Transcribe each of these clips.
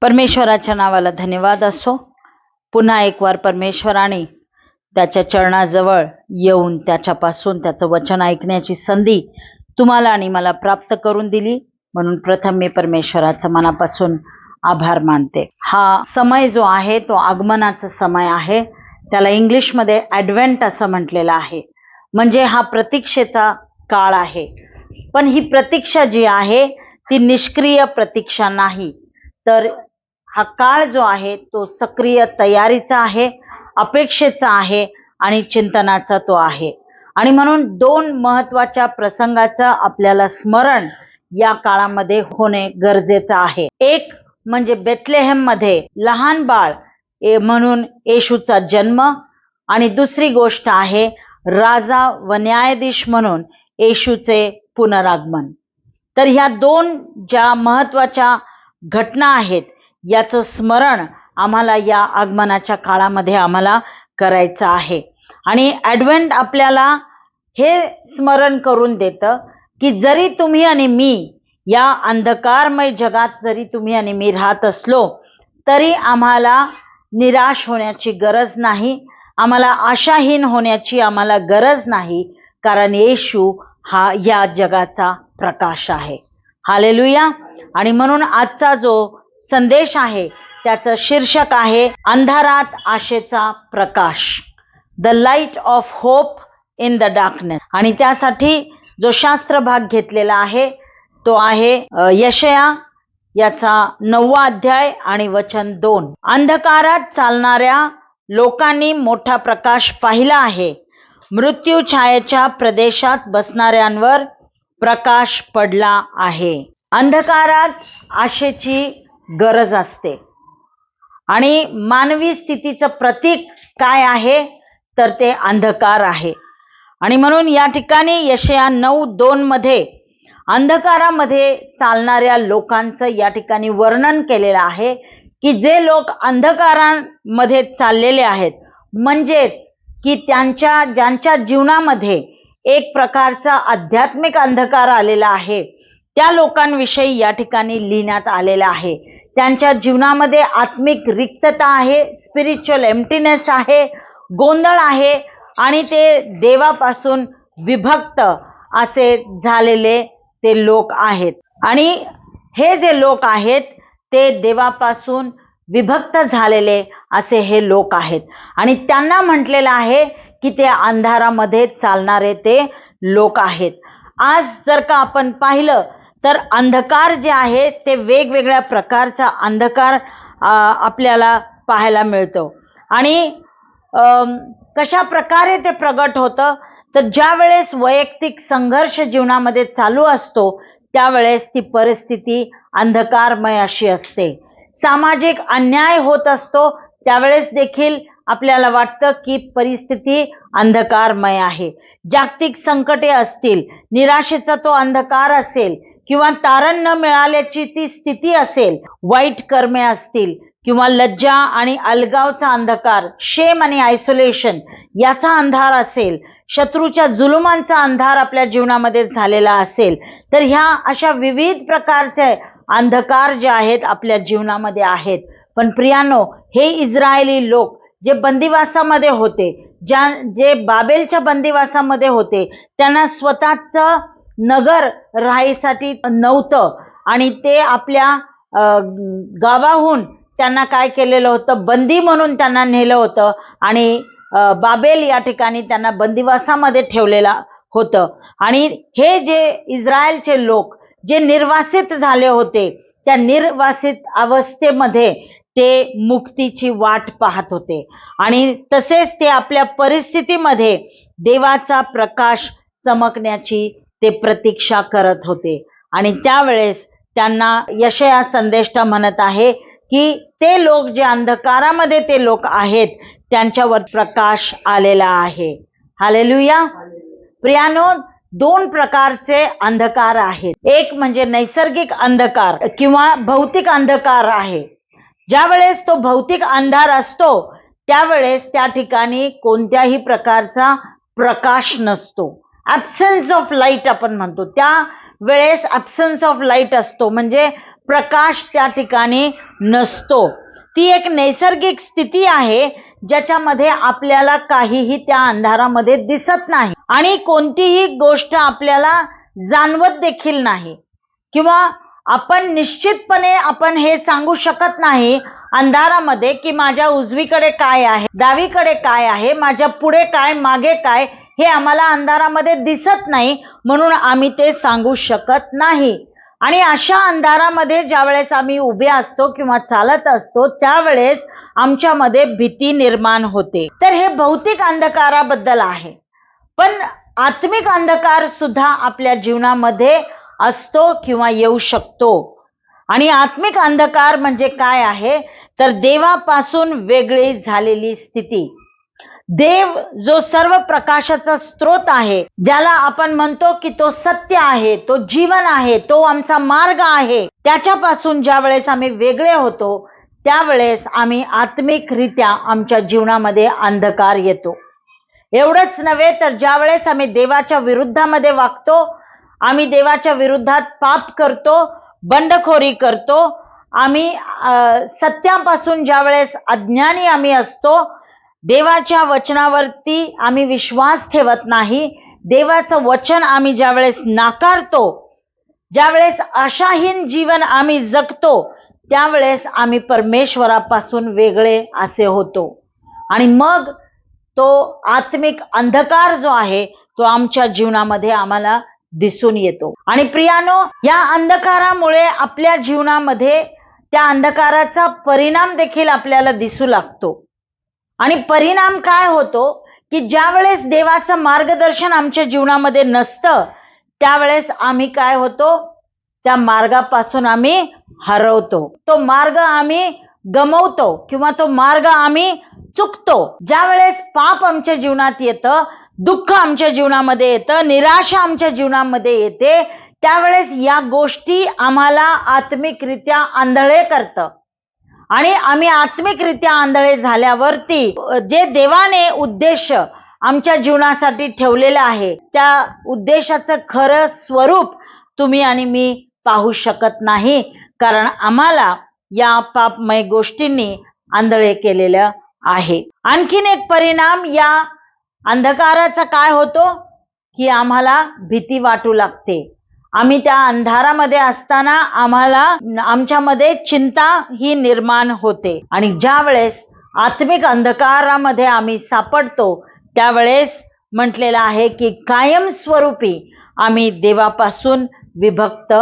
परमेश्वराच्या नावाला धन्यवाद असो. पुन्हा एक वार परमेश्वराने त्याच्या चरणाजवळ येऊन त्याच्यापासून त्याचं वचन ऐकण्याची संधी तुम्हाला आणि मला प्राप्त करून दिली, म्हणून प्रथम मी परमेश्वराचा मनापासून आभार मानते. हा समय जो आहे तो आगमनाचा समय आहे. त्याला इंग्लिशमध्ये ॲडव्हेंट असं म्हटलेलं आहे. म्हणजे हा प्रतीक्षेचा काळ आहे. पण ही प्रतीक्षा जी आहे ती निष्क्रिय प्रतीक्षा नाही, तर हा काळ जो आहे तो सक्रिय तयारीचा आहे, अपेक्षेचा आहे आणि चिंतनाचा तो आहे. आणि म्हणून दोन महत्वाच्या प्रसंगाचं आपल्याला स्मरण या काळामध्ये होणे गरजेचं आहे. एक म्हणजे बेथलेहेम मध्ये लहान बाळ म्हणून येशूचा जन्म, आणि दुसरी गोष्ट आहे राजा व न्यायाधीश म्हणून येशूचे पुनरागमन. तर ह्या दोन ज्या महत्वाच्या घटना आहेत याचं स्मरण आम्हाला या आगमनाच्या काळामध्ये आम्हाला करायचं आहे. आणि ॲडव्हेंट आपल्याला हे स्मरण करून देतं की जरी तुम्ही आणि मी या अंधकारमय जगात जरी तुम्ही आणि मी राहत असलो तरी आम्हाला निराश होण्याची गरज नाही, आम्हाला आशाहीन होण्याची आम्हाला गरज नाही, कारण येशू हा या जगाचा प्रकाश आहे. हालेलुया. आणि म्हणून आजचा जो संदेश आहे त्याचं शीर्षक आहे अंधारात आशेचा प्रकाश, the light of hope in the darkness. आणि त्यासाठी जो शास्त्र भाग घेतलेला आहे तो आहे यशया याचा 9वा अध्याय आणि वचन 2. अंधकारात चालणाऱ्या लोकांनी मोठा प्रकाश पाहिला आहे, मृत्यू छायेच्या प्रदेशात बसणाऱ्यांवर प्रकाश पडला आहे. अंधकारात आशेची गरज असते. आणि मानवी स्थितीचं प्रतीक काय आहे तर ते अंधकार आहे. आणि म्हणून या ठिकाणी यशया 9:2 मध्ये अंधकारामध्ये चालणाऱ्या लोकांचं या ठिकाणी वर्णन केलेलं आहे की जे लोक अंधकारामध्ये चाललेले आहेत, म्हणजेच की ज्यांच्या जीवनामध्ये एक प्रकारचा आध्यात्मिक अंधकार आलेला आहे, त्या लोकांविषयी या ठिकाणी लिहिण्यात आलेलं आहे. त्यांच्या जीवनामध्ये आत्मिक रिक्तता आहे, स्पिरिच्युअल एम्प्टीनेस आहे, गोंधळ आहे आणि ते देवापासून विभक्त असे झालेले ते लोक आहेत. आणि हे जे लोक आहेत ते देवापासून विभक्त झालेले असे हे लोक आहेत. आणि त्यांना म्हटलेलं आहे की ते अंधारामध्ये चालणारे ते लोक आहेत. आज जर का आपण पाहिलं तर अंधकार जे आहे ते वेगवेगळ्या प्रकारचा अंधकार आपल्याला पाहायला मिळतो. आणि कशा प्रकारे ते प्रगट होतं तर ज्या वेळेस वैयक्तिक संघर्ष जीवनामध्ये चालू असतो त्यावेळेस ती परिस्थिती अंधकारमय अशी असते. सामाजिक अन्याय होत असतो त्यावेळेस देखील आपल्याला वाटतं की परिस्थिती अंधकारमय आहे. जागतिक संकटे असतील, निराशेचा तो अंधकार असेल किंवा तारण न मिळाल्याची ती स्थिती असेल, वाईट कर्मे असतील किंवा लज्जा आणि अलगावचा अंधकार, शेम आणि आयसोलेशन याचा अंधार असेल, शत्रूच्या जुलुमांचा अंधार आपल्या जीवनामध्ये झालेला असेल, तर ह्या अशा विविध प्रकारचे अंधकार जे आहेत आपल्या जीवनामध्ये आहेत. पण प्रियानो, हे इस्रायली लोक जे बंदिवासामध्ये होते, जे बाबेलच्या बंदिवासामध्ये होते, त्यांना स्वतःचं नगर राहायसाठी नव्हतं आणि ते आपल्या गावाहून त्यांना काय केलेलं होतं, बंदी म्हणून त्यांना नेलं होतं आणि बाबेल या ठिकाणी त्यांना बंदिवासामध्ये ठेवलेलं होतं. आणि हे जे इस्रायलचे लोक जे निर्वासित झाले होते त्या निर्वासित अवस्थेमध्ये ते मुक्तीची वाट पाहत होते. आणि तसेच ते आपल्या परिस्थितीमध्ये देवाचा प्रकाश चमकण्याची ते प्रतीक्षा करत होते. आणि त्यावेळेस त्यांना यशया संदेष्टा म्हणत आहे की ते लोक जे अंधकारामध्ये ते लोक आहेत त्यांच्यावर प्रकाश आलेला आहे. हालेलुया. प्रियानो, दोन प्रकारचे अंधकार आहेत. एक म्हणजे नैसर्गिक अंधकार किंवा भौतिक अंधकार आहे. ज्या वेळेस तो भौतिक अंधार असतो त्यावेळेस त्या ठिकाणी कोणत्याही प्रकारचा प्रकाश नसतो. ॲब्सेन्स ऑफ लाईट आपण म्हणतो, त्या वेळेस ॲब्सेन्स ऑफ लाईट असतो. म्हणजे प्रकाश त्या ठिकाणी नसतो. ती एक नैसर्गिक स्थिती आहे ज्याच्यामध्ये आपल्याला काहीही त्या अंधारामध्ये दिसत नाही आणि कोणतीही गोष्ट आपल्याला जाणवत देखील नाही, किंवा आपण निश्चितपणे आपण हे सांगू शकत नाही अंधारामध्ये की माझ्या उजवीकडे काय आहे, डावीकडे काय आहे, माझ्या पुढे काय, मागे काय, हे आम्हाला अंधारामध्ये दिसत नाही, म्हणून आम्ही ते सांगू शकत नाही. आणि अशा अंधारामध्ये ज्यावेळेस आम्ही उभे असतो किंवा चालत असतो त्यावेळेस आमच्यामध्ये भीती निर्माण होते. तर हे भौतिक अंधकाराबद्दल आहे. पण आत्मिक अंधकार सुद्धा आपल्या जीवनामध्ये असतो किंवा येऊ शकतो. आणि आत्मिक अंधकार म्हणजे काय आहे, तर देवापासून वेगळी झालेली स्थिती. देव जो सर्व प्रकाशाचा स्रोत आहे, ज्याला आपण म्हणतो की तो सत्य आहे, तो जीवन आहे, तो आमचा मार्ग आहे, त्याच्यापासून ज्यावेळेस आम्ही वेगळे होतो त्यावेळेस आम्ही आत्मिकरित्या आमच्या जीवनामध्ये अंधकार येतो. एवढंच नव्हे तर ज्यावेळेस आम्ही देवाच्या विरुद्धामध्ये वागतो, आम्ही देवाच्या विरुद्धात पाप करतो, बंडखोरी करतो, आम्ही सत्यापासून ज्यावेळेस अज्ञानी आम्ही असतो, देवाच्या वचनावरती आम्ही विश्वास ठेवत नाही, देवाचं वचन आम्ही ज्यावेळेस नाकारतो, ज्यावेळेस आशाहीन जीवन आम्ही जगतो, त्यावेळेस आम्ही परमेश्वरापासून वेगळे असे होतो. आणि मग तो आत्मिक अंधकार जो आहे तो आमच्या जीवनामध्ये आम्हाला दिसून येतो. आणि प्रियानो, या अंधकारामुळे आपल्या जीवनामध्ये त्या अंधकाराचा परिणाम देखील आपल्याला दिसू लागतो. आणि परिणाम काय होतो की ज्यावेळेस देवाचं मार्गदर्शन आमच्या जीवनामध्ये नसतं त्यावेळेस आम्ही काय होतो, त्या मार्गापासून आम्ही हरवतो, तो मार्ग आम्ही गमवतो किंवा तो मार्ग आम्ही चुकतो. ज्यावेळेस पाप आमच्या जीवनात येतं, दुःख आमच्या जीवनामध्ये येतं, निराशा आमच्या जीवनामध्ये येते, त्यावेळेस या गोष्टी आम्हाला आत्मिकरित्या आंधळे करतं. आणि आम्ही आत्मिकरित्या आंधळे झाल्यावरती जे देवाने उद्देश आमच्या जीवनासाठी ठेवलेलं आहे त्या उद्देशाचं खरं स्वरूप तुम्ही आणि मी पाहू शकत नाही, कारण आम्हाला या पापमय गोष्टींनी आंधळे केलेलं आहे. आणखीन एक परिणाम या अंधकाराचा काय होतो की आम्हाला भीती वाटू लागते. आम्ही त्या अंधारामध्ये असताना आम्हाला आमच्यामध्ये चिंता ही निर्माण होते. आणि ज्या वेळेस आत्मिक अंधकारामध्ये आम्ही सापडतो त्यावेळेस म्हटलेलं आहे की कायमस्वरूपी आम्ही देवापासून विभक्त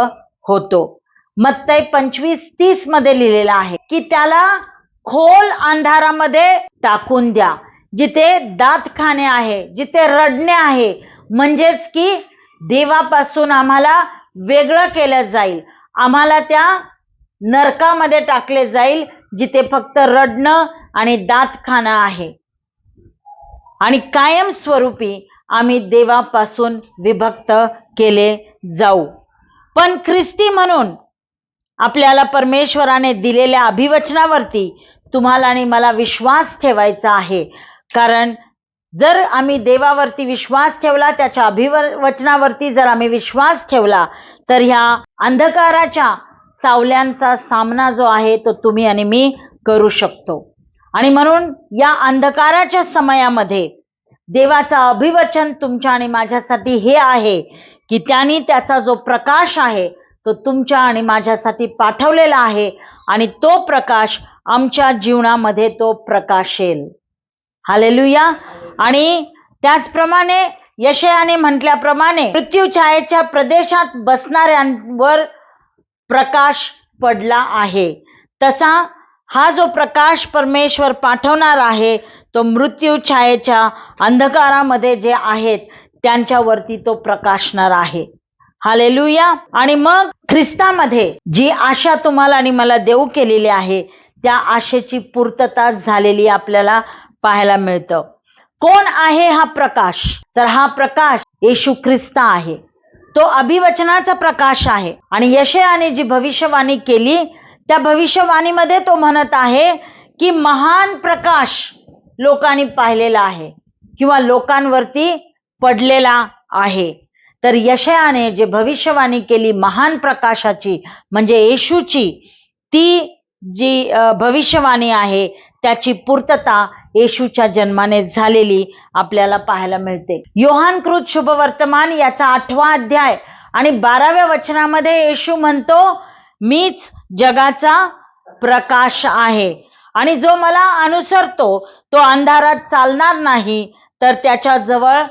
होतो. मत्तई 25:30 मध्ये लिहिलेलं आहे की त्याला खोल अंधारामध्ये टाकून द्या, जिथे दातखाने आहे, जिथे रडणे आहे, म्हणजेच की देवापासून आम्हाला वेगळं केलं जाईल, आम्हाला त्या नरकामध्ये टाकले जाईल जिथे फक्त रडणं आणि दातखाना आहे. आणि कायमस्वरूपी आम्ही देवापासून विभक्त केले जाऊ. पण ख्रिस्ती म्हणून आपल्याला परमेश्वराने दिलेल्या अभिवचनावरती तुम्हाला आणि मला विश्वास ठेवायचा आहे. कारण जर आम्ही देवावरती विश्वास ठेवला, त्याच्या अभिवचनावरती जर आम्ही विश्वास ठेवला, तर ह्या अंधकाराच्या सावल्यांचा सामना जो आहे तो तुम्ही आणि मी करू शकतो. आणि म्हणून या अंधकाराच्या समयामध्ये देवाचं अभिवचन तुमच्या आणि माझ्यासाठी हे आहे की त्यांनी त्याचा जो प्रकाश आहे तो तुमच्या आणि माझ्यासाठी पाठवलेला आहे आणि तो प्रकाश आमच्या जीवनामध्ये तो प्रकाशेल. हालेलुया. आणि त्याचप्रमाणे यशायाने म्हटल्याप्रमाणे मृत्यू छायेच्या प्रदेशात बसणाऱ्यांवर प्रकाश पडला आहे, तसा हा जो प्रकाश परमेश्वर पाठवणार आहे तो मृत्यू छायेच्या अंधकारामध्ये जे आहेत त्यांच्यावरती तो प्रकाशणार आहे. हालेलुया. आणि मग ख्रिस्तामध्ये जी आशा तुम्हाला आणि मला देऊ केलेली आहे त्या आशेची पूर्तता झालेली आपल्याला पाहायला मिळतं. कोण आहे हा प्रकाश? तर हा प्रकाश येशू ख्रिस्त आहे. तो अभिवचनाचा प्रकाश आहे. आणि यशायाने जी भविष्यवाणी केली त्या भविष्यवाणीमध्ये तो म्हणत आहे की महान प्रकाश लोकांनी पाहिलेला आहे किंवा लोकांवरती पडलेला आहे. तर यशायाने जे भविष्यवाणी केली महान प्रकाशाची म्हणजे येशूची, ती जी भविष्यवाणी आहे त्याची पूर्तता येशूच्या जन्माने झालेली आपल्याला पाहायला मिळते. योहानकृत शुभवर्तमान याचा 8वा अध्याय आणि 12व्या वचनामध्ये येशू म्हणतो, मीच जगाचा प्रकाश आहे आणि जो मला अनुसरतो तो अंधारात चालणार नाही, तर त्याच्याजवळ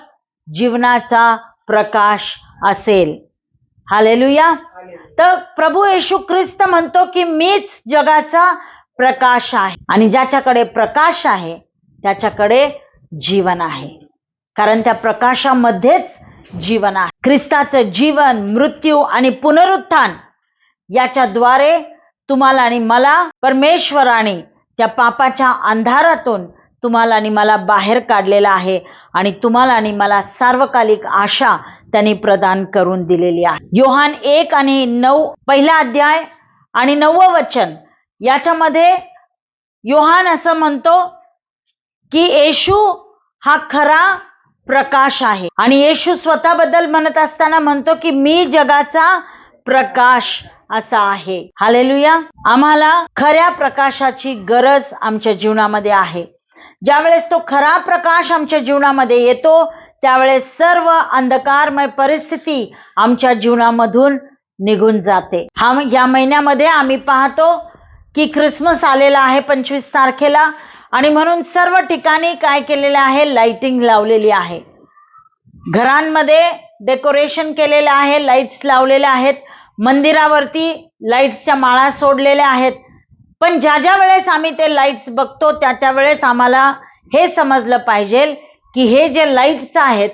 जीवनाचा प्रकाश असेल. हालेलुया. तर प्रभू येशू ख्रिस्त म्हणतो की मीच जगाचा प्रकाश आहे आणि ज्याच्याकडे प्रकाश आहे त्याच्याकडे जीवन आहे, कारण त्या प्रकाशामध्येच जीवन आहे. ख्रिस्ताचं जीवन, मृत्यू आणि पुनरुत्थान याच्याद्वारे तुम्हाला आणि मला परमेश्वराने त्या पापाच्या अंधारातून तुम्हाला आणि मला बाहेर काढलेला आहे आणि तुम्हाला आणि मला सार्वकालिक आशा त्यांनी प्रदान करून दिलेली आहे. योहान 1 आणि 9 पहिला अध्याय आणि 9वं वचन याच्यामध्ये योहान असं म्हणतो की येशू हा खरा प्रकाश आहे आणि येशू स्वतःबद्दल म्हणत असताना म्हणतो की मी जगाचा प्रकाश असा आहे. हालेलुया. आम्हाला खऱ्या प्रकाशाची गरज आमच्या जीवनामध्ये आहे. ज्यावेळेस तो खरा प्रकाश आमच्या जीवनामध्ये येतो त्यावेळेस सर्व अंधकारमय परिस्थिती आमच्या जीवनामधून निघून जाते. या महिन्यामध्ये आम्ही पाहतो की ख्रिसमस आलेला आहे 25 तारखेला आणि म्हणून सर्व ठिकाणी काय केलेलं आहे, लाइटिंग लावलेली आहे. घरांमध्ये डेकोरेशन केलेलं आहे, लाईट्स लावलेल्या आहेत, मंदिरावरती लाईट्सच्या माळा सोडलेल्या आहेत. पण ज्या वेळेस आम्ही ते लाईट्स बघतो त्या वेळेस आम्हाला हे समजलं पाहिजे की हे जे लाईट्स आहेत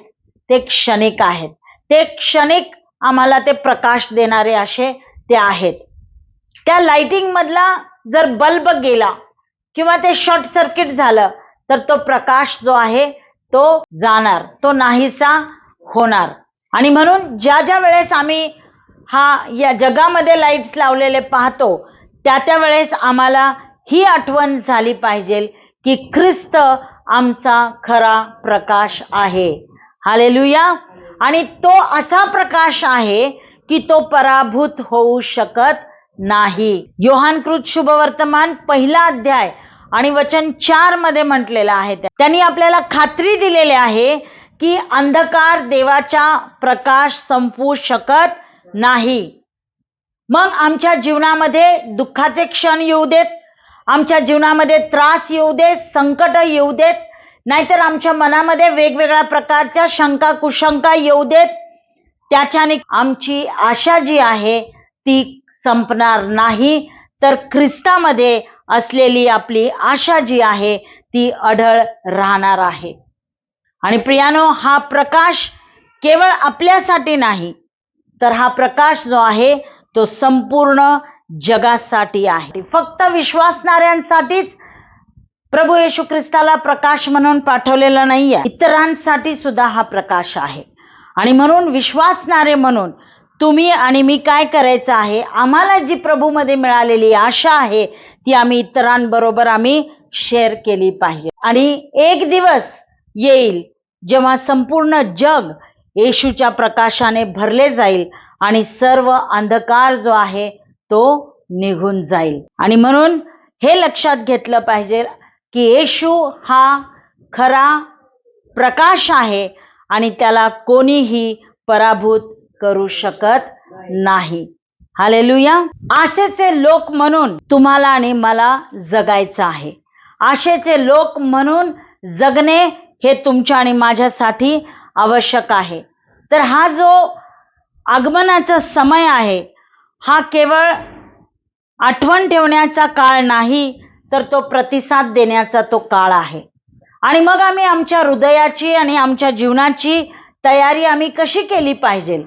ते क्षणिक आहेत. ते क्षणिक आम्हाला ते प्रकाश देणारे असे ते आहेत. त्या लाइटिंग मधला जर बल्ब गेला किंवा ते शॉर्ट सर्किट झालं तर तो प्रकाश जो आहे तो जाणार, तो नाहीसा होणार. आणि म्हणून ज्या वेळेस आम्ही या जगामध्ये लाईट्स लावलेले पाहतो त्या वेळेस आम्हाला ही आठवण झाली पाहिजे की ख्रिस्त आमचा खरा प्रकाश आहे. हालेलुया. आणि तो असा प्रकाश आहे की तो पराभूत होऊ शकत नाही. योहानकृत शुभवर्तमान पहिला अध्याय आणि वचन 4 मध्ये म्हटलेलं आहे, त्यांनी आपल्याला खात्री दिलेली आहे की अंधकार देवाचा प्रकाश संपवू शकत नाही. मग आमच्या जीवनामध्ये दुःखाचे क्षण येऊ देत, आमच्या जीवनामध्ये त्रास येऊ देत, संकट येऊ देत, नाहीतर आमच्या मनामध्ये वेगवेगळ्या प्रकारच्या शंका कुशंका येऊ देत, त्याच्याने आमची आशा जी आहे ती संपणार नाही, तर ख्रिस्तामध्ये असलेली आपली आशा जी आहे ती अढळ राहणार आहे. आणि प्रियानो, हा प्रकाश केवळ आपल्यासाठी नाही, तर हा प्रकाश जो आहे तो संपूर्ण जगासाठी आहे. फक्त विश्वासणाऱ्यांसाठीच प्रभू येशू ख्रिस्ताला प्रकाश म्हणून पाठवलेला नाहीये, इतरांसाठी सुद्धा हा प्रकाश आहे. आणि म्हणून विश्वासणारे म्हणून तुम्ही आणि मी काय करायचं आहे, आम्हाला जी प्रभूमध्ये मिळालेली आशा आहे ती आम्ही इतरांबरोबर आम्ही शेअर केली पाहिजे. आणि एक दिवस येईल जेव्हा संपूर्ण जग येशूच्या प्रकाशाने भरले जाईल आणि सर्व अंधकार जो आहे तो निघून जाईल. आणि म्हणून हे लक्षात घेतलं पाहिजे की येशू हा खरा प्रकाश आहे आणि त्याला कोणीही पराभूत करू शकत नाही. हालेलुया. आशेचे लोक म्हणून तुम्हाला आणि मला जगायचं आहे. आशेचे लोक म्हणून जगणे हे तुमच्या आणि माझ्यासाठी आवश्यक आहे. तर हा जो आगमनाचा समय आहे हा केवळ आठवण ठेवण्याचा काळ नाही, तर तो प्रतिसाद देण्याचा तो काळ आहे. आणि मग आम्ही आमच्या हृदयाची आणि आमच्या जीवनाची तयारी आम्ही कशी केली पाहिजे,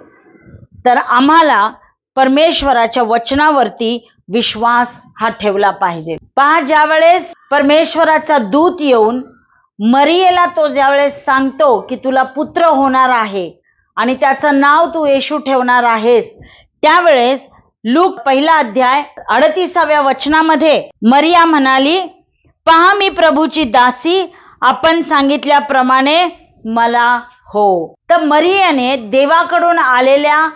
तर आम्हाला परमेश्वराच्या वचनावरती विश्वास हा ठेवला पाहिजे. पहा, ज्यावेळेस परमेश्वराचा दूत येऊन मरियेला तो ज्यावेळेस सांगतो की तुला पुत्र होणार आहे आणि त्याचं नाव तू येशू ठेवणार आहेस, त्यावेळेस लूक पहिला अध्याय 38व्या वचनामध्ये मरिया म्हणाली, पहा मी प्रभूची दासी, आपण सांगितल्याप्रमाणे मला हो. तर मरियाने देवाकडून आलेल्या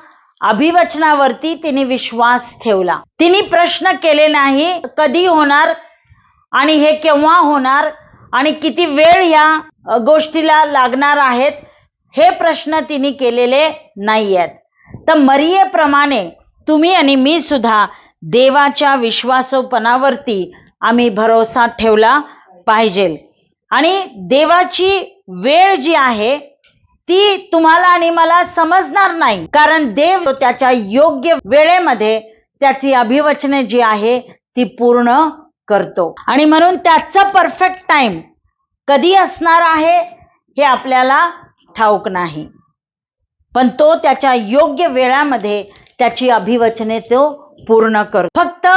अभिवचनावरती तिने विश्वास ठेवला. तिने प्रश्न केले नाही कधी होणार आणि हे केव्हा होणार आणि किती वेळ ह्या गोष्टीला लागणार आहेत, हे प्रश्न तिने केलेले नाहीयेत. तर मरियेप्रमाणे तुम्ही आणि मी सुद्धा देवाच्या विश्वासोपणावरती आम्ही भरोसा ठेवला पाहिजे. आणि देवाची वेळ जी आहे ती तुम्हाला आणि मला समजणार नाही, कारण देव त्याच्या योग्य वेळेमध्ये त्याची अभिवचने जी आहे ती पूर्ण करतो. आणि म्हणून त्याचा परफेक्ट टाइम कधी असणार आहे हे आपल्याला ठाऊक नाही, पण तो त्याच्या योग्य वेळामध्ये त्याची अभिवचने तो पूर्ण करतो. फक्त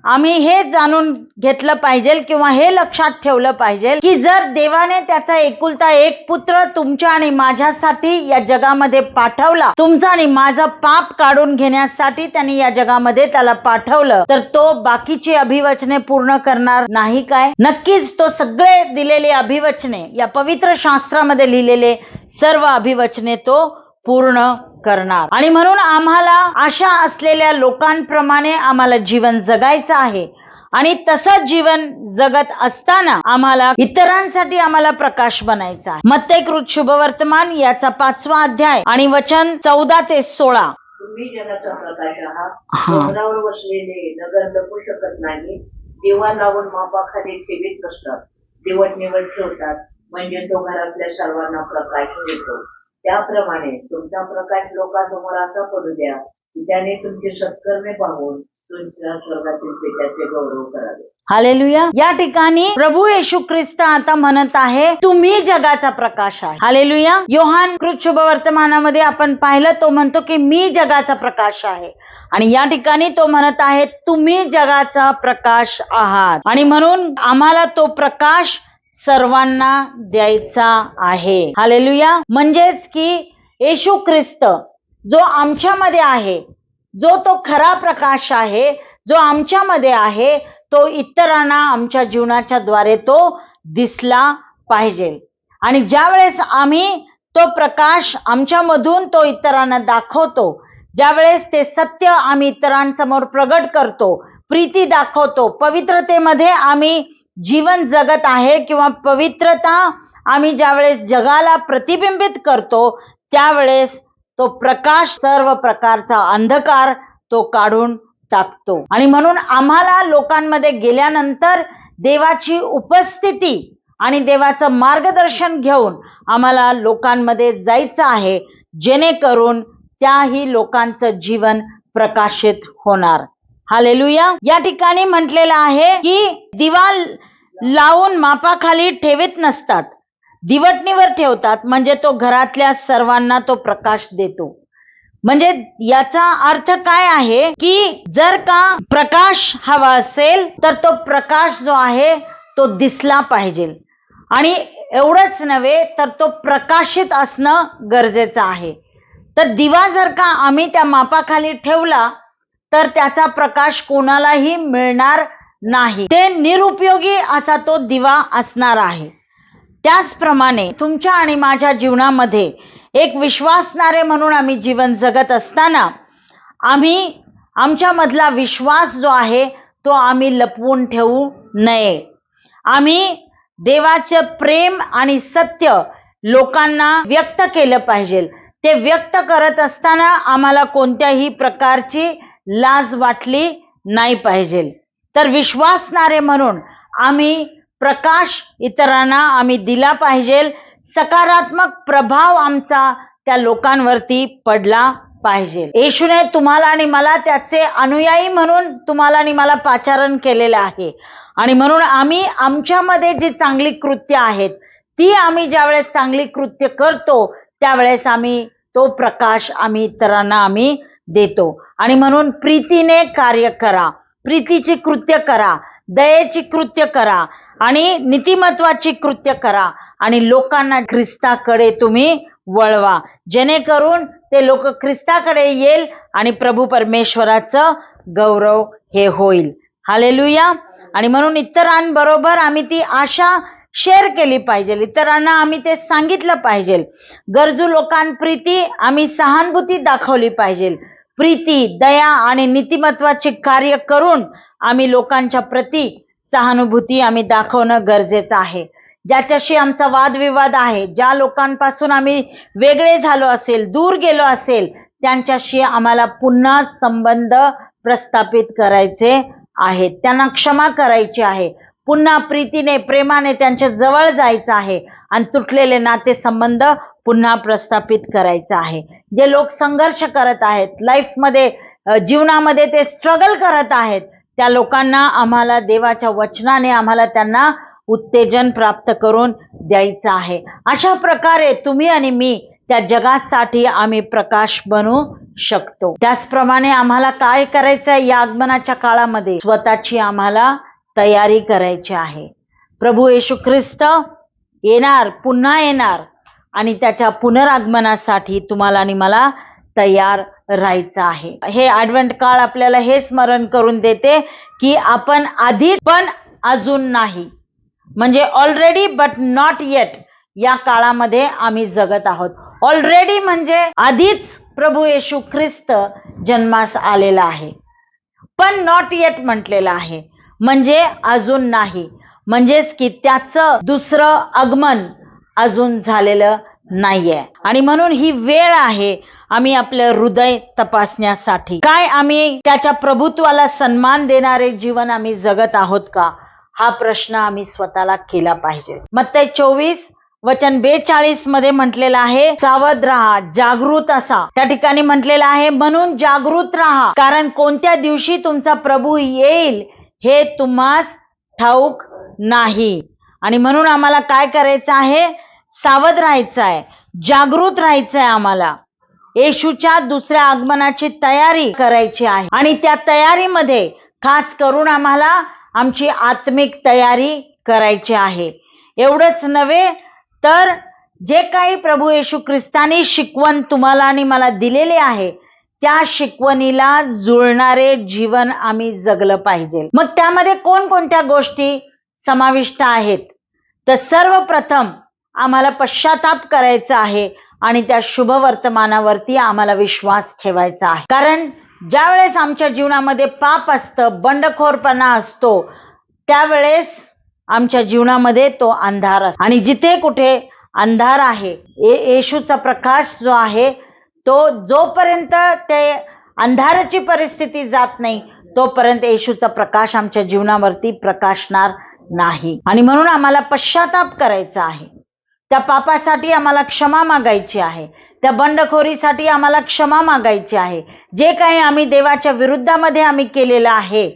आम्ही हे जाणून घेतलं पाहिजे किंवा हे लक्षात ठेवलं पाहिजे की जर देवाने त्याचा एकुलता एक पुत्र तुमच्या आणि माझ्यासाठी या जगामध्ये पाठवला, तुमचा आणि माझं पाप काढून घेण्यासाठी त्यांनी या जगामध्ये त्याला पाठवलं, तर तो बाकीची अभिवचने पूर्ण करणार नाही काय? नक्कीच तो सगळे दिलेले अभिवचने, या पवित्र शास्त्रामध्ये लिहिलेले सर्व अभिवचने तो पूर्ण करणार. आणि म्हणून आम्हाला आशा असलेल्या लोकांप्रमाणे आम्हाला जीवन जगायचं आहे. आणि तसं जीवन जगत असताना आम्हाला इतरांसाठी आम्हाला प्रकाश बनायचा आहे. मत्तेकृत शुभवर्तमान याचा 5वा अध्याय आणि वचन 14 ते 16. तुम्ही जगाचा प्रकाश आहात. डोंगरावर वसलेले नगर लपू शकत नाही. दिवा लावून मापाखाली ठेवीत नसतात, दिवटणीवर ठेवतात, म्हणजे तो घरातल्या सर्वांना प्रकाश देतो. त्याप्रमाणे तुमचा प्रकाश लोकांसमोर असा पडू द्या की त्याने तुमची सत्कर्मे पाहून तुमच्या स्वर्गातील पित्याचे गौरव करावे. हालेलुया. या ठिकाणी प्रभू येशू ख्रिस्त आता म्हणत आहे तुम्ही जगाचा प्रकाश आहे. हालेलुया. योहान कृत शुभवर्तमानामध्ये आपण पाहिलं, तो म्हणतो की मी जगाचा प्रकाश आहे. आणि या ठिकाणी तो म्हणत आहे तुम्ही जगाचा प्रकाश आहात. आणि म्हणून आम्हाला तो प्रकाश सर्वांना द्यायचा आहे. हालेलुया. म्हणजेच की येशू ख्रिस्त जो आमच्यामध्ये आहे, जो तो खरा प्रकाश आहे, जो आमच्यामध्ये आहे, तो इतरांना आमच्या जीवनाच्या द्वारे तो दिसला पाहिजे. आणि ज्या वेळेस आम्ही तो प्रकाश आमच्यामधून तो इतरांना दाखवतो, ज्यावेळेस ते सत्य आम्ही इतरांसमोर प्रगट करतो, प्रीती दाखवतो, पवित्रतेमध्ये आम्ही जीवन जगत आहे किंवा पवित्रता आम्ही ज्यावेळेस जगाला प्रतिबिंबित करतो, त्यावेळेस तो प्रकाश सर्व प्रकारचा अंधकार तो काढून टाकतो. आणि म्हणून आम्हाला लोकांमध्ये गेल्यानंतर देवाची उपस्थिती आणि देवाचं मार्गदर्शन घेऊन आम्हाला लोकांमध्ये जायचं आहे, जेणेकरून त्याही लोकांचं जीवन प्रकाशित होणार. हालेलुया. या ठिकाणी म्हटलेलं आहे की दिवा लावून मापाखाली ठेवीत नसतात, दिवटणीवर ठेवतात, म्हणजे तो घरातल्या सर्वांना तो प्रकाश देतो. म्हणजे याचा अर्थ काय आहे की जर का प्रकाश हवा असेल तर तो प्रकाश जो आहे तो दिसला पाहिजे. आणि एवढंच नव्हे तर तो प्रकाशित असणं गरजेचं आहे. तर दिवा जर का आम्ही त्या मापाखाली ठेवला तर त्याचा प्रकाश कोणालाही मिळणार नाही, ते निरुपयोगी असा तो दिवा असणार आहे. त्याचप्रमाणे तुमच्या आणि माझ्या जीवनामध्ये एक विश्वासणारे म्हणून आम्ही जीवन जगत असताना आम्ही आमच्यामधला विश्वास जो आहे तो आम्ही लपवून ठेवू नये. आम्ही देवाचं प्रेम आणि सत्य लोकांना व्यक्त केलं पाहिजे. ते व्यक्त करत असताना आम्हाला कोणत्याही प्रकारची लाज वाटली नाही पाहिजे. तर विश्वासणारे म्हणून आम्ही प्रकाश इतरांना आम्ही दिला पाहिजे. सकारात्मक प्रभाव आमचा त्या लोकांवरती पडला पाहिजे. येशूने तुम्हाला आणि मला त्याचे अनुयायी म्हणून तुम्हाला आणि मला पाचारण केलेलं आहे. आणि म्हणून आम्ही आमच्यामध्ये जी चांगली कृत्य आहेत ती आम्ही ज्यावेळेस चांगली कृत्य करतो त्यावेळेस आम्ही तो प्रकाश आम्ही इतरांना आम्ही देतो. आणि म्हणून प्रीतीने कार्य करा, प्रीतीची कृत्य करा, दयेची कृत्य करा आणि नीतिमत्वाची कृत्य करा आणि लोकांना ख्रिस्ताकडे तुम्ही वळवा, जेणेकरून ते लोक ख्रिस्ताकडे येईल आणि प्रभू परमेश्वराचं गौरव हे होईल. हालेलुया. आणि म्हणून इतरांबरोबर आम्ही ती आशा शेअर केली पाहिजे, इतरांना आम्ही ते सांगितलं पाहिजे. गरजू लोकांप्रती आम्ही सहानुभूती दाखवली पाहिजे. प्रीती, दया आणि नीतिमत्वाचे कार्य करून आम्ही लोकांच्या प्रती सहानुभूती आम्ही दाखवणं गरजेचं आहे. ज्याच्याशी आमचा वादविवाद आहे, ज्या लोकांपासून आम्ही वेगळे झालो असेल, दूर गेलो असेल, त्यांच्याशी आम्हाला पुन्हा संबंध प्रस्थापित करायचे आहेत. त्यांना क्षमा करायची आहे. पुन्हा प्रीतीने, प्रेमाने त्यांच्या जवळ जायचं आहे आणि तुटलेले नातेसंबंध पुन्हा प्रस्थापित करायचं आहे. जे लोक संघर्ष करत आहेत, लाईफमध्ये, जीवनामध्ये ते स्ट्रगल करत आहेत, त्या लोकांना आम्हाला देवाच्या वचनाने आम्हाला त्यांना उत्तेजन प्राप्त करून द्यायचं आहे. अशा प्रकारे तुम्ही आणि मी त्या जगासाठी आम्ही प्रकाश बनू शकतो. त्याचप्रमाणे आम्हाला काय करायचं या आगमनाच्या काळामध्ये? स्वतःची आम्हाला तयारी करायची आहे. प्रभू येशू ख्रिस्त येणार, पुन्हा येणार आणि त्याच्या पुनरागमनासाठी तुम्हाला आणि मला तयार राहायचं आहे. हे ॲडव्हेंट काळ आपल्याला हे स्मरण करून देते की आपण आधी पण अजून नाही, म्हणजे ऑलरेडी बट नॉट येट या काळामध्ये आम्ही जगत आहोत. ऑलरेडी म्हणजे आधीच प्रभू येशू ख्रिस्त जन्मास आलेला आहे, पण नॉट येट म्हटलेलं आहे, म्हणजे अजून नाही, म्हणजेच की त्याचं दुसरं आगमन अजून झालेलं नाहीये. आणि म्हणून ही वेळ आहे आम्ही आपलं हृदय तपासण्यासाठी. काय आम्ही त्याच्या प्रभुत्वाला सन्मान देणारे जीवन आम्ही जगत आहोत का? हा प्रश्न आम्ही स्वतःला केला पाहिजे. मत्ती 24:42 मध्ये म्हटलेलं आहे, सावध राहा, जागृत असा. त्या ठिकाणी म्हटलेलं आहे, म्हणून जागृत राहा, कारण कोणत्या दिवशी तुमचा प्रभू येईल हे तुम्हास ठाऊक नाही. आणि म्हणून आम्हाला काय करायचं आहे? सावध राहायचं आहे, जागृत राहायचं आहे. आम्हाला येशूच्या दुसऱ्या आगमनाची तयारी करायची आहे आणि त्या तयारीमध्ये खास करून आम्हाला आमची आत्मिक तयारी करायची आहे. एवढंच नव्हे तर जे काही प्रभू येशू ख्रिस्तानी शिकवण तुम्हाला आणि मला दिलेले आहे, त्या शिकवणीला जुळणारे जीवन आम्ही जगलं पाहिजे. मग त्यामध्ये कोणकोणत्या गोष्टी समाविष्ट आहेत? तर सर्वप्रथम आम्हाला पश्चाताप करायचा आहे आणि त्या शुभ वर्तमानावरती आम्हाला विश्वास ठेवायचा आहे. कारण ज्या वेळेस आमच्या जीवनामध्ये पाप असतं, बंडखोरपणा असतो, त्यावेळेस आमच्या जीवनामध्ये तो अंधार असतो. आणि जिथे कुठे अंधार आहे, येशूचा प्रकाश जो आहे तो जोपर्यंत ते अंधाराची परिस्थिती जात नाही तोपर्यंत येशूचा प्रकाश आमच्या जीवनावरती प्रकाशणार नाही. आणि म्हणून आम्हाला पश्चाताप करायचा आहे. त्या पापासाठी आम्हाला क्षमा मागायची आहे, त्या बंडखोरीसाठी आम्हाला क्षमा मागायची आहे. जे काही आम्ही देवाच्या विरुद्धामध्ये आम्ही केलेलं आहे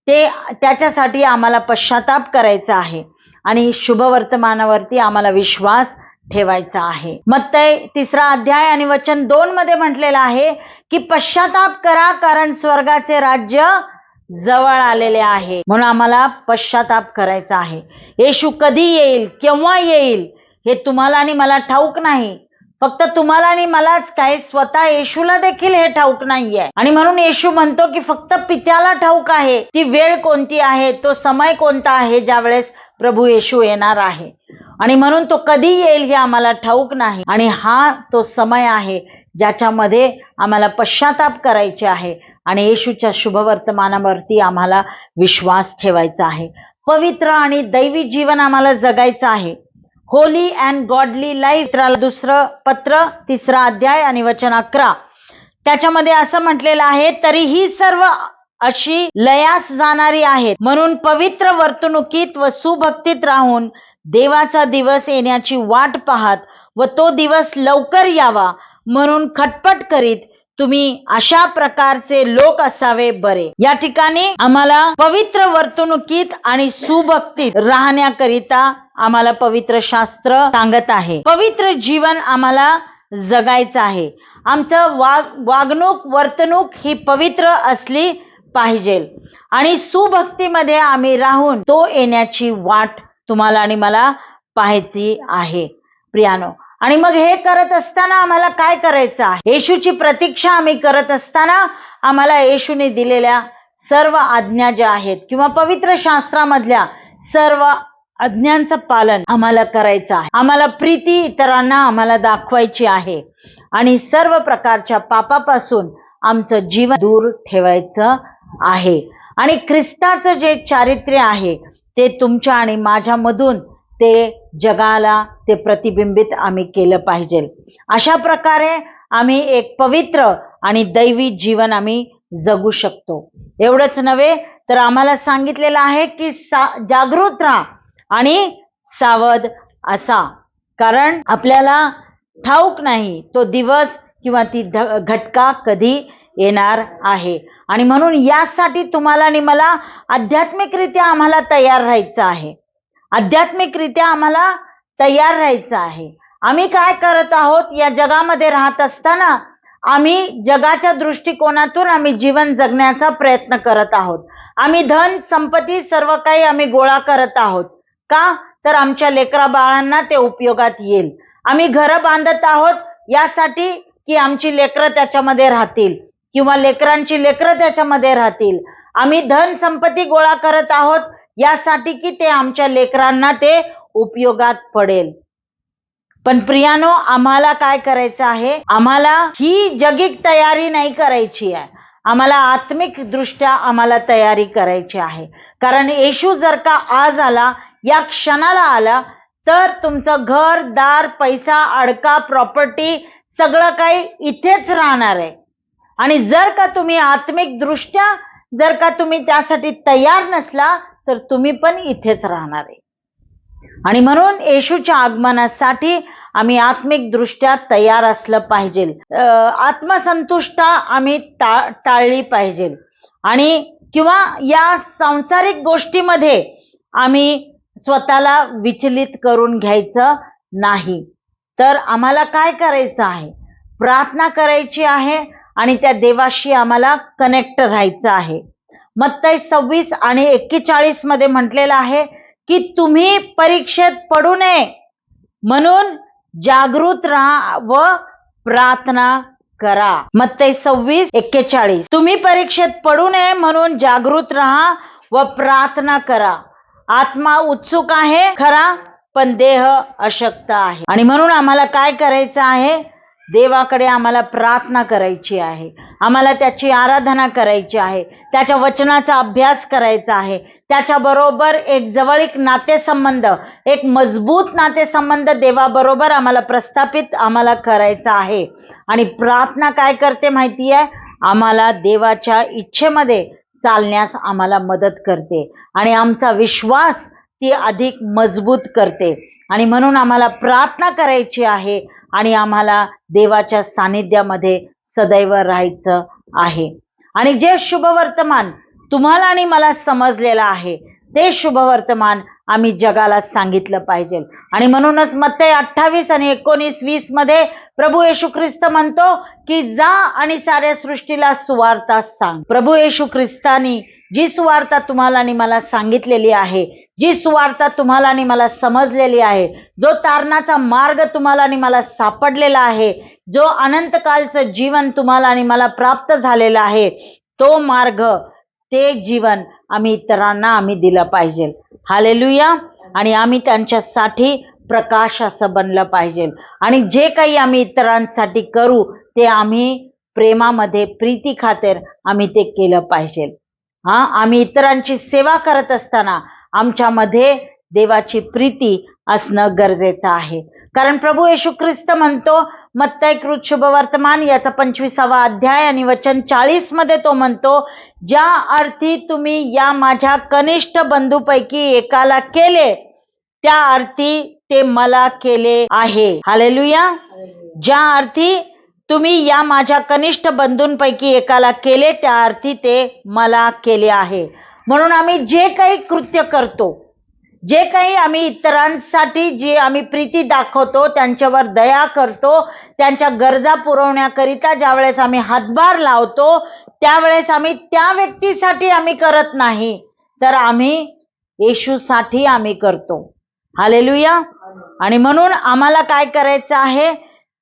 ते त्याच्यासाठी आम्हाला पश्चाताप करायचा आहे आणि शुभ वर्तमानावरती आम्हाला विश्वास ठेवायचा आहे. मत्ती 3 आणि वचन 2 मध्ये म्हटलेलं आहे की पश्चाताप करा, कारण स्वर्गाचे राज्य जवळ आलेले आहे. म्हणून आम्हाला पश्चाताप करायचा आहे. येशू कधी येईल, केव्हा येईल हे तुम्हाला आणि मला ठाऊक नाही. फक्त तुम्हाला आणि मलाच काय, स्वतः येशूला देखील हे ठाऊक नाहीये. आणि म्हणून येशू म्हणतो की फक्त पित्याला ठाऊक आहे ती वेळ कोणती आहे, तो समय कोणता आहे ज्या वेळेस प्रभू येशू येणार आहे. आणि म्हणून तो कधी येईल हे आम्हाला ठाऊक नाही. आणि हा तो समय आहे ज्याच्यामध्ये आम्हाला पश्चाताप करायचे आहे आणि येशूच्या शुभ वर्तमानावरती आम्हाला विश्वास ठेवायचा आहे. पवित्र आणि दैवी जीवन आम्हाला जगायचं आहे. Holy and godly life. दुसरं पत्र 3 आणि वचन 11 त्याच्यामध्ये असं म्हटलेलं आहे, तरीही सर्व अशी लयास जाणारी आहेत, म्हणून पवित्र वर्तणुकीत व सुभक्तीत राहून देवाचा दिवस येण्याची वाट पाहत व तो दिवस लवकर यावा म्हणून खटपट करीत तुम्ही अशा प्रकारचे लोक असावे बरे. या ठिकाणी आम्हाला पवित्र वर्तणुकीत आणि सुभक्तीत राहण्याकरिता आम्हाला पवित्र शास्त्र सांगत आहे. पवित्र जीवन आम्हाला जगायचं आहे. आमचं वागणूक, वर्तणूक ही पवित्र असली पाहिजे आणि सुभक्तीमध्ये आम्ही राहून तो येण्याची वाट तुम्हाला आणि मला पाहायची आहे प्रियानो. आणि मग हे करत असताना आम्हाला काय करायचं आहे? येशूची प्रतीक्षा आम्ही करत असताना आम्हाला येशूने दिलेल्या सर्व आज्ञा ज्या आहेत किंवा पवित्र शास्त्रामधल्या सर्व आज्ञांचं पालन आम्हाला करायचं आहे. आम्हाला प्रीती इतरांना आम्हाला दाखवायची आहे आणि सर्व प्रकारच्या पापापासून आमचं जीवन दूर ठेवायचं आहे. आणि ख्रिस्ताचं जे चारित्र्य आहे ते तुमच्या आणि माझ्यामधून ते जगाला ते प्रतिबिंबित आम्ही केलं पाहिजे. अशा प्रकारे आम्ही एक पवित्र आणि दैवी जीवन आम्ही जगू शकतो. एवढंच नव्हे तर आम्हाला सांगितलेलं आहे की जागृत राहा आणि सावध असा, कारण आपल्याला ठाऊक नाही तो दिवस किंवा ती घटका कधी येणार आहे. आणि म्हणून यासाठी तुम्हाला आणि मला आध्यात्मिकरित्या आम्हाला तयार राहायचं आहे. आध्यात्मिकरित्या आम्हाला तयार राहायचं आहे. आम्ही काय करत आहोत या जगामध्ये राहत असताना आम्ही जगाच्या दृष्टिकोनातून आम्ही जीवन जगण्याचा प्रयत्न करत आहोत. आम्ही धन संपत्ती सर्व काही आम्ही गोळा करत आहोत. का तर आमच्या लेकरा बाळांना ते उपयोगात येईल. आम्ही घरं बांधत आहोत यासाठी की आमची लेकरं त्याच्यामध्ये राहतील किंवा लेकरांची लेकरं त्याच्यामध्ये राहतील. आम्ही धन संपत्ती गोळा करत आहोत यासाठी की ते आमच्या लेकरांना ते उपयोगात पडेल. पण प्रियानो, आम्हाला काय करायचं आहे? आम्हाला ही जगिक तयारी नाही करायची आहे. आम्हाला आत्मिक दृष्ट्या आम्हाला तयारी करायची आहे. कारण येशू जर का आज आला, या क्षणाला आला, तर तुमचं घर दार पैसा अडका प्रॉपर्टी सगळं काही इथेच राहणार आहे. आणि जर का तुम्ही आत्मिक दृष्ट्या जर का तुम्ही त्यासाठी तयार नसला तर तुम्ही पण इथेच राहणार आहे. आणि म्हणून येशूच्या आगमनासाठी आम्ही आत्मिक दृष्ट्या तयार असलं पाहिजे. आत्मसंतुष्टता आम्ही टाळली पाहिजे आणि किंवा या सांसारिक गोष्टीमध्ये आम्ही स्वतःला विचलित करून घ्यायचं नाही. तर आम्हाला काय करायचं आहे? प्रार्थना करायची आहे आणि त्या देवाशी आम्हाला कनेक्ट राहायचं आहे. मत्ती 26 आणि 41 मध्ये म्हटलेलं आहे की तुम्ही परीक्षेत पडू नये म्हणून जागृत राहा व प्रार्थना करा. मत्ती 26:41. तुम्ही परीक्षेत पडू नये म्हणून जागृत राहा व प्रार्थना करा. आत्मा उत्सुक आहे खरा, पण देह अशक्त आहे. आणि म्हणून आम्हाला काय करायचं आहे? देवाकडे आम्हाला प्रार्थना करायची आहे. आम्हाला त्याची आराधना करायची आहे. त्याच्या वचनाचा अभ्यास करायचा आहे. त्याच्याबरोबर एक जवळीक नातेसंबंध, एक मजबूत नातेसंबंध देवाबरोबर आम्हाला प्रस्थापित आम्हाला करायचा आहे. आणि प्रार्थना काय करते माहिती आहे? आम्हाला देवाच्या इच्छेमध्ये चालण्यास आम्हाला मदत करते आणि आमचा विश्वास ती अधिक मजबूत करते. आणि म्हणून आम्हाला प्रार्थना करायची आहे आणि आम्हाला देवाच्या सानिध्यामध्ये सदैव राहायचं आहे. आणि जे शुभवर्तमान तुम्हाला आणि मला समजलेलं आहे ते शुभवर्तमान आम्ही जगाला सांगितलं पाहिजे. आणि म्हणूनच मत्ती 28 आणि 19-20 मध्ये प्रभू येशू ख्रिस्त म्हणतो की जा आणि साऱ्या सृष्टीला सुवार्ता सांग. प्रभू येशू ख्रिस्तानी जी सुवार्ता तुम्हाला आणि मला सांगितलेली आहे, जी सुवार्ता तुम्हाला आणि मला समजलेली आहे, जो तारणाचा मार्ग तुम्हाला आणि मला सापडलेला आहे, जो अनंतकालचं जीवन तुम्हाला आणि मला प्राप्त झालेला आहे, तो मार्ग ते जीवन आम्ही इतरांना आम्ही दिलं पाहिजे. हालेलुया. आणि आम्ही त्यांच्यासाठी प्रकाश असं बनलं पाहिजे. आणि जे काही आम्ही इतरांसाठी करू ते आम्ही प्रेमामध्ये प्रीती खातर आम्ही ते केलं पाहिजे. आम्ही इतरांची सेवा करत असताना आमच्यामध्ये देवाची प्रीती असणं गरजेचं आहे. कारण प्रभू येशू ख्रिस्त म्हणतो मत्ती कृत शुभवर्तमान याचा 25वा अध्याय आणि वचन 40 मध्ये तो म्हणतो, ज्या अर्थी तुम्ही या माझ्या कनिष्ठ बंधूपैकी एकाला केले त्या अर्थी ते मला केले आहे. हालेलुया. ज्या अर्थी तुम्ही या माझ्या कनिष्ठ बंधूंपैकी एकाला केले त्या अर्थी ते मला केले आहे. म्हणून आम्ही जे काही कृत्य करतो, जे काही आम्ही इतरांसाठी जे आम्ही प्रीती दाखवतो, त्यांच्यावर दया करतो, त्यांच्या गरजा पुरवण्याकरिता ज्यावेळेस आम्ही हातभार लावतो त्यावेळेस आम्ही त्या व्यक्तीसाठी आम्ही करत नाही, तर आम्ही येशूसाठी आम्ही करतो. हालेलुया. आणि म्हणून आम्हाला काय करायचं आहे?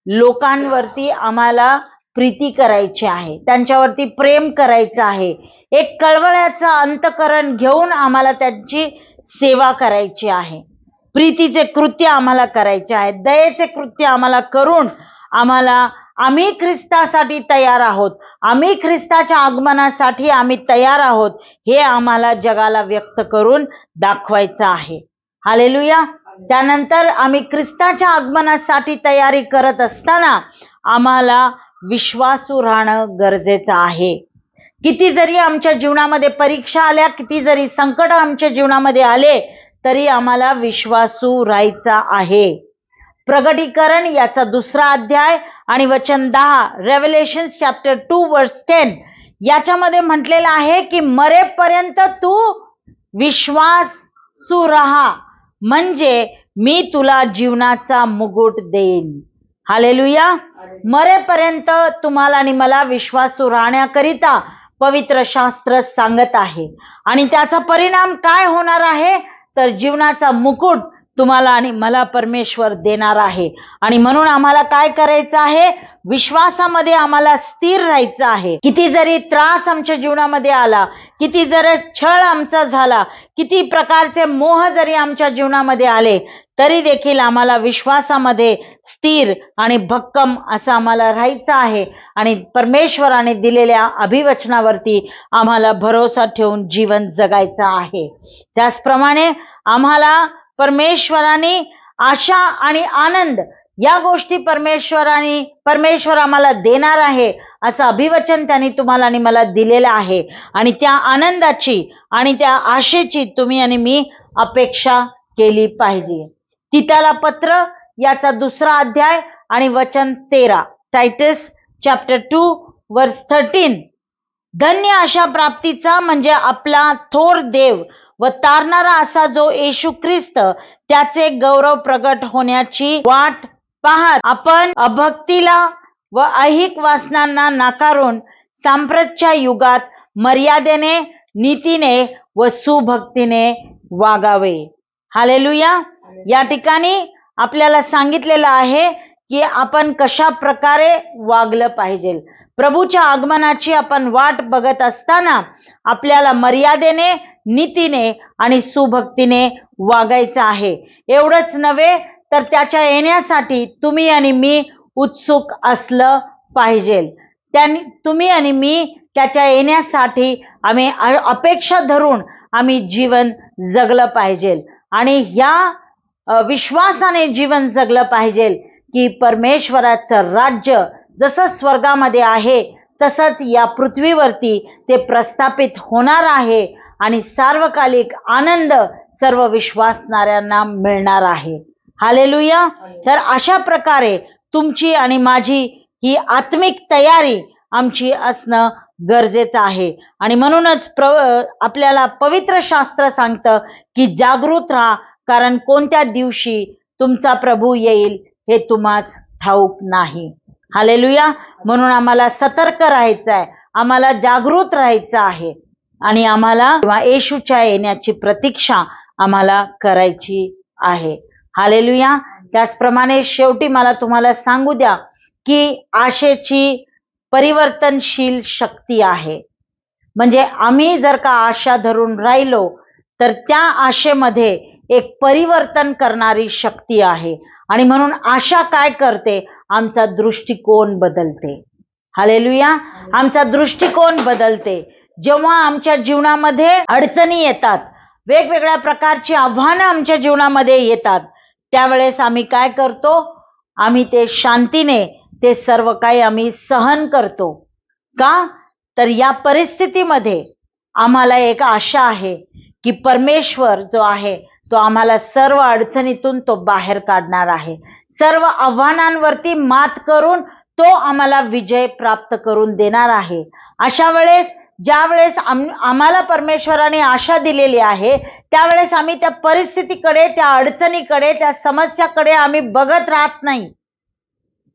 लोकांवरती आम्हाला प्रीती करायची आहे, त्यांच्यावरती प्रेम करायचं आहे. एक कळवळ्याचं अंतःकरण घेऊन आम्हाला त्यांची सेवा करायची आहे. प्रीतीचे कृत्य आम्हाला करायचे आहेत, दयेचे कृत्य आम्हाला करून आम्ही ख्रिस्तासाठी तयार आहोत, आम्ही ख्रिस्ताच्या आगमनासाठी आम्ही तयार आहोत, हे आम्हाला जगाला व्यक्त करून दाखवायचं आहे. हालेलुया. त्यानंतर आम्ही ख्रिस्ताच्या आगमनासाठी तयारी करत असताना आम्हाला विश्वासू राहणं गरजेचं आहे. किती जरी आमच्या जीवनामध्ये परीक्षा आल्या, किती जरी संकट आमच्या जीवनामध्ये आले, तरी आम्हाला विश्वासू राहायचा आहे. प्रगटीकरण याचा 2 अध्याय आणि वचन 10, रेव्हलेशन्स चॅप्टर 2 वर्स 10 याच्यामध्ये म्हटलेलं आहे की मरेपर्यंत तू विश्वासू राहा, म्हणजे मी तुला जीवनाचा मुकुट देईन. हालेलुया. मरेपर्यंत तुम्हाला आणि मला विश्वासू राहण्याकरिता पवित्र शास्त्र सांगत आहे. आणि त्याचा परिणाम काय होणार आहे, तर जीवनाचा मुकुट तुम्हाला आणि मला परमेश्वर देणार आहे. आणि म्हणून आम्हाला काय करायचं आहे, विश्वासामध्ये आम्हाला स्थिर राहायचं आहे. किती जरी त्रास आमच्या जीवनामध्ये आला, किती जरी छळ आमचा झाला, किती प्रकारचे मोह जरी आमच्या जीवनामध्ये आले, तरी देखील आम्हाला विश्वासामध्ये स्थिर आणि भक्कम असं आम्हाला राहायचं आहे. आणि परमेश्वराने दिलेल्या अभिवचनावरती आम्हाला भरोसा ठेवून जीवन जगायचं आहे. त्याचप्रमाणे आम्हाला परमेश्वराने आशा आणि आनंद या गोष्टी परमेश्वर आम्हाला देणार आहे, असं अभिवचन त्यांनी तुम्हाला आणि मला दिलेलं आहे. आणि त्या आनंदाची आणि त्या आशेची तुम्ही आणि मी अपेक्षा केली पाहिजे. तीतला पत्र याचा 2 अध्याय आणि वचन 13, टायटस चॅप्टर 2 वर्स 13. धन्य अशा प्राप्तीचा म्हणजे आपला थोर देव व तारणारा असा जो येशू ख्रिस्त, त्याचे गौरव प्रगट होण्याची वाट पाहत आपण अभक्तीला व ऐहिक वासनांना नाकारून सांप्रतच्या युगात मर्यादेने, नीतीने व सुभक्तीने वागावे. हालेलुया. या ठिकाणी आपल्याला सांगितलेलं आहे की आपण कशा प्रकारे वागलं पाहिजे. प्रभूच्या आगमनाची आपण वाट बघत असताना आपल्याला मर्यादेने, नीतीने आणि सुभक्तीने वागायचं आहे. एवढंच नव्हे तर त्याच्या येण्यासाठी तुम्ही आणि मी उत्सुक असलं पाहिजे. तुम्ही आणि मी त्याच्या येण्यासाठी आम्ही अपेक्षा धरून आम्ही जीवन जगलं पाहिजे. आणि ह्या विश्वासाने जीवन जगलं पाहिजे की परमेश्वराचं राज्य जसं स्वर्गामध्ये आहे तसंच या पृथ्वीवरती ते प्रस्थापित होणार आहे आणि सार्वकालिक आनंद सर्व विश्वासणाऱ्यांना मिळणार आहे. हालेलुया. तर अशा प्रकारे तुमची आणि माझी ही आत्मिक तयारी आमची असणं गरजेचं आहे. आणि म्हणूनच आपल्याला पवित्र शास्त्र सांगतं की जागृत राहा, कारण कोणत्या दिवशी तुमचा प्रभू येईल हे तुम्हास ठाऊक नाही. हालेलुया. म्हणून आम्हाला सतर्क राहायचं आहे, आम्हाला जागृत राहायचं आहे आणि आम्हाला येशूच्या येण्याची प्रतीक्षा आम्हाला करायची आहे. हालेलुया. त्याचप्रमाणे शेवटी मला तुम्हाला सांगू द्या की आशेची परिवर्तनशील शक्ती आहे. म्हणजे आम्ही जर का आशा धरून राहिलो तर त्या आशेमध्ये एक परिवर्तन करणारी शक्ती आहे. आणि म्हणून आशा काय करते, आमचा दृष्टिकोन बदलते. हालेलुया. आमचा दृष्टिकोन बदलते. जेव्हा आमच्या जीवनामध्ये अडचणी येतात, वेगवेगळ्या प्रकारची आव्हानं आमच्या जीवनामध्ये येतात, त्यावेळेस आम्ही काय करतो, आम्ही ते शांतीने ते सर्व काही आम्ही सहन करतो. का तर या परिस्थितीमध्ये आम्हाला एक आशा आहे की परमेश्वर जो आहे तो आम्हाला सर्व अडचणीतून तो बाहेर काढणार आहे. सर्व आव्हानांवरती मात करून तो आम्हाला विजय प्राप्त करून देणार आहे. अशा वेळेस ज्या वेळेस आम्हाला परमेश्वराने आशा दिलेली आहे, त्यावेळेस आम्ही त्या परिस्थितीकडे, त्या अडचणीकडे, त्या समस्याकडे आम्ही बघत राहत नाही.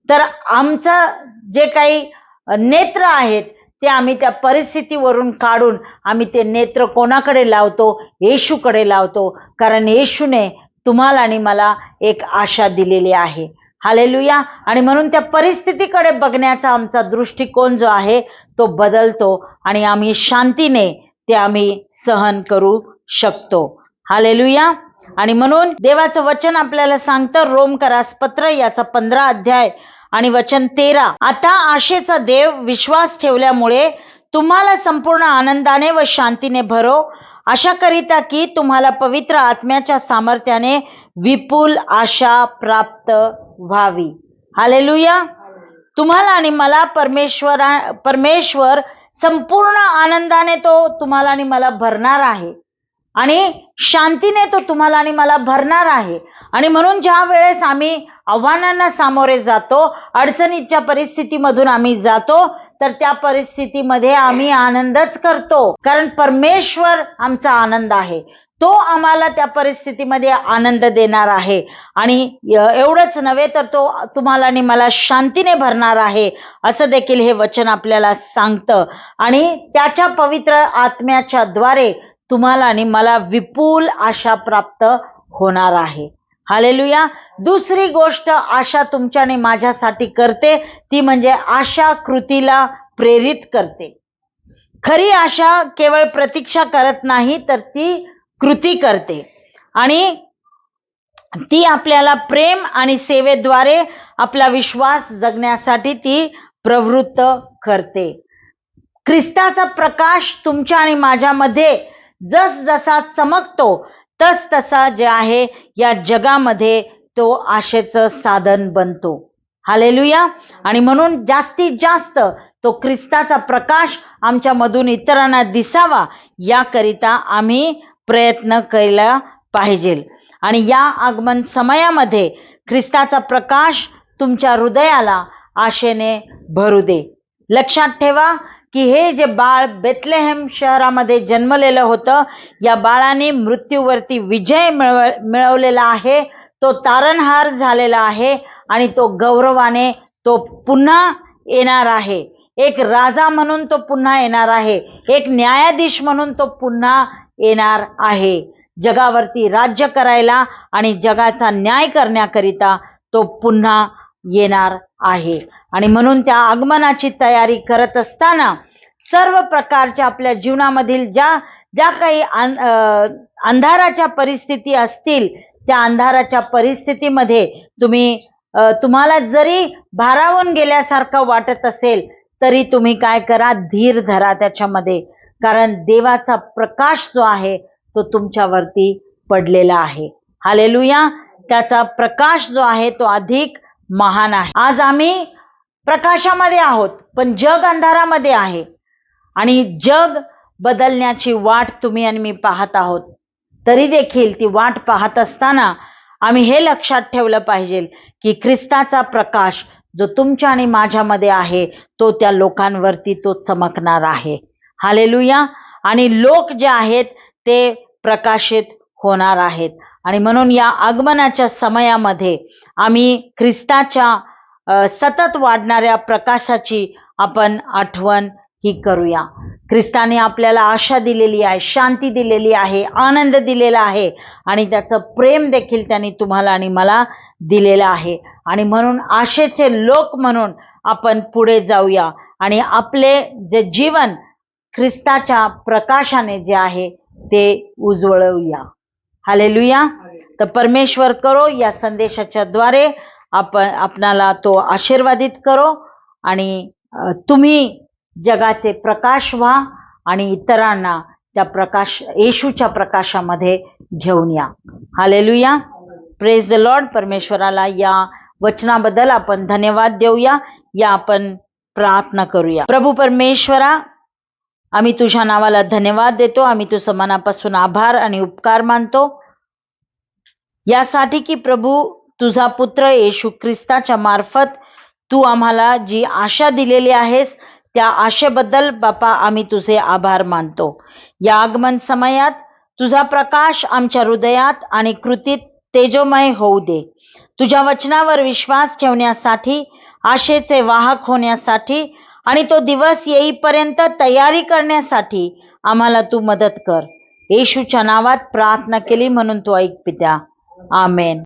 तर आमचं जे काही नेत्र आहेत ते आम्ही त्या परिस्थितीवरून काढून आम्ही ते नेत्र कोणाकडे लावतो, येशूकडे लावतो. कारण येशूने तुम्हाला आणि मला एक आशा दिलेली आहे. हालेलुया. आणि म्हणून त्या परिस्थितीकडे बघण्याचा आमचा दृष्टिकोन जो आहे तो बदलतो आणि आम्ही शांतीने ते आम्ही सहन करू शकतो. हालेलुया. आणि म्हणून देवाचं वचन आपल्याला सांगतं रोमकरास पत्र याचा 15 अध्याय आणि वचन 13, आता आशेचा देव विश्वास ठेवल्यामुळे तुम्हाला संपूर्ण आनंदाने व शांतीने भरो, अशा करिता की तुम्हाला पवित्र आत्म्याच्या सामर्थ्याने विपुल आशा प्राप्त व्हावी. हालेलुया. तुम्हाला आणि मला परमेश्वर संपूर्ण आनंदाने तो तुम्हाला आणि मला भरणार आहे आणि शांतीने तो तुम्हाला आणि मला भरणार आहे. आणि म्हणून ज्या वेळेस आम्ही आव्हानांना सामोरे जातो, अडचणीच्या परिस्थितीमधून आम्ही जातो, तर त्या परिस्थितीमध्ये आम्ही आनंदच करतो, कारण परमेश्वर आमचा आनंद आहे. तो आम्हाला त्या परिस्थितीमध्ये आनंद देणार आहे. आणि एवढंच नव्हे तर तो तुम्हाला आणि मला शांतीने भरणार आहे, असं देखील हे वचन आपल्याला सांगतं. आणि त्याच्या पवित्र आत्म्याच्या द्वारे तुम्हाला आणि मला विपुल आशा प्राप्त होणार आहे. हालेलुया. दुसरी गोष्ट आशा तुमच्या आणि माझ्यासाठी करते, ती म्हणजे आशा कृतीला प्रेरित करते. खरी आशा केवळ प्रतीक्षा करत नाही, तर ती कृती करते आणि ती आपल्याला प्रेम आणि सेवेद्वारे आपला विश्वास जगण्यासाठी ती प्रवृत्त करते. ख्रिस्ताचा प्रकाश तुमच्या आणि माझ्यामध्ये जस जसा चमकतो तस तसा जे आहे या जगामध्ये तो आशेचं साधन बनतो. हालेलुया. आणि म्हणून जास्तीत जास्त तो ख्रिस्ताचा प्रकाश आमच्यामधून इतरांना दिसावा याकरिता आम्ही प्रयत्न केला पाहिजे. आणि या आगमन समयामध्ये ख्रिस्ताचा प्रकाश तुमच्या हृदयाला आशेने भरू दे. लक्षात ठेवा की हे जे बाळ बेथलेहेम शहरामध्ये जन्मलेलं होतं, या बाळाने मृत्यूवरती विजय मिळवलेला आहे. तो तारणहार झालेला आहे आणि तो गौरवाने तो पुन्हा येणार आहे. एक राजा म्हणून तो पुन्हा येणार आहे. एक न्यायाधीश म्हणून तो पुन्हा येणार आहे. जगावरती राज्य करायला आणि जगाचा न्याय करण्याकरिता तो पुन्हा येणार आहे. आणि म्हणून त्या आगमनाची तयारी करत असताना सर्व प्रकारच्या आपल्या जीवनामधील ज्या काही अंधाराच्या परिस्थिती असतील, त्या अंधाराच्या परिस्थितीमध्ये तुम्हाला जरी भारावून गेल्यासारखं वाटत असेल, तरी तुम्ही काय करा, धीर धरा त्याच्यामध्ये, कारण देवाचा प्रकाश जो आहे तो तुमच्यावरती पडलेला आहे. हालेलुया. त्याचा प्रकाश जो आहे तो अधिक महान आहे. आज आम्ही प्रकाशामध्ये आहोत, पण जग अंधारामध्ये आहे आणि जग बदलण्याची वाट तुम्ही आणि मी पाहत आहोत. तरी देखील ती वाट पाहत असताना आम्ही हे लक्षात ठेवलं पाहिजे की ख्रिस्ताचा प्रकाश जो तुमच्या आणि माझ्यामध्ये आहे तो त्या लोकांवरती तो चमकणार आहे. हालेलुया. आणि लोक जे आहेत ते प्रकाशित होणार आहेत. आणि म्हणून या आगमनाच्या समयामध्ये आम्ही ख्रिस्ताच्या सतत वाढणाऱ्या प्रकाशाची आपण आठवण ही करूया. ख्रिस्ताने आपल्याला आशा दिलेली आहे, शांती दिलेली आहे, आनंद दिलेला आहे आणि त्याचं प्रेम देखील त्यांनी तुम्हाला आणि मला दिलेलं आहे. आणि म्हणून आशेचे लोक म्हणून आपण पुढे जाऊया आणि आपले जे जीवन ख्रिस्ताच्या प्रकाशाने जे आहे ते उजळवूया. हालेलुया. तर परमेश्वर करो या संदेशाच्या द्वारे आपणाला तो आशीर्वादित करो आणि तुम्ही जगाचे प्रकाश व्हा आणि इतरांना त्या येशूच्या प्रकाशामध्ये घेऊन या. हालेलुया. Praise the Lord. परमेश्वराला या वचनाबद्दल आपण धन्यवाद देऊया. या आपण प्रार्थना करूया. प्रभू परमेश्वरा, आम्ही तुझ्या नावाला धन्यवाद देतो. आम्ही तुझं मनापासून आभार आणि उपकार मानतो यासाठी की प्रभू तुझा पुत्र येशू ख्रिस्ताच्या मार्फत तू आम्हाला जी आशा दिलेली आहेस त्या आशेबद्दल बापा आम्ही तुझे आभार मानतो. या आगमन समयात तुझा प्रकाश आमच्या हृदयात आणि कृतीत तेजोमय होऊ दे. तुझ्या वचनावर विश्वास ठेवण्यासाठी, आशेचे वाहक होण्यासाठी आणि तो दिवस येईपर्यंत तयारी करण्यासाठी आम्हाला तू मदत कर. येशूच्या नावात प्रार्थना केली म्हणून तू ऐक पित्या. आमेन.